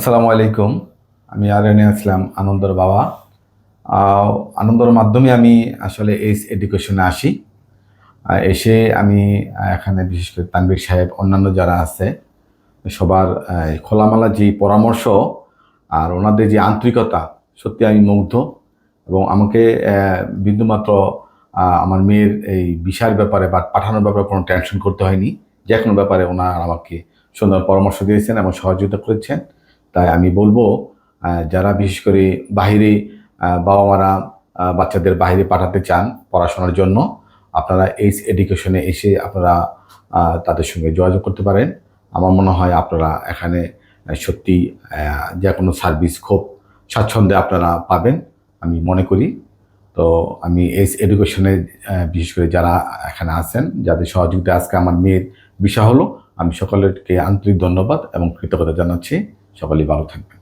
আসসালামু আলাইকুম। আমি আরিয়ানে আসলাম, আনন্দর বাবা। আনন্দর মাধ্যমে আমি আসলে এই এডুকেশনে আসি। এসে আমি এখানে বিশেষ করে তানভীর সাহেব, অন্যান্য যারা আছে সবার খোলামেলা যে পরামর্শ আর ওনাদের যে আন্তরিকতা, সত্যি আমি মুগ্ধ। এবং আমাকে বিন্দুমাত্র আমার মেয়ের এই বিষয়ের ব্যাপারে বা পাঠানোর ব্যাপারে কোনো টেনশন করতে হয়নি। যে কোনো ব্যাপারে ওনারা আমাকে সুন্দর পরামর্শ দিয়েছেন এবং সহযোগিতা করেছেন। তাই আমি বলবো, যারা বিশেষ করে বাহিরে বাবা মারা বাচ্চাদের বাইরে পাঠাতে চান পড়াশোনার জন্য, আপনারা এই এডুকেশনে এসে আপনারা তাদের সঙ্গে যোগাযোগ করতে পারেন। আমার মনে হয় আপনারা এখানে সত্যি যে কোনো সার্ভিস খুব স্বাচ্ছন্দ্যে আপনারা পাবেন আমি মনে করি। তো আমি এই এডুকেশনে বিশেষ করে যারা এখানে আছেন, যাদের সহযোগিতা আজকে আমার মেয়ের বিষয় হলো, আমি সকলকে আন্তরিক ধন্যবাদ এবং কৃতজ্ঞতা জানাচ্ছি। সকলেই ভালো থাকবেন।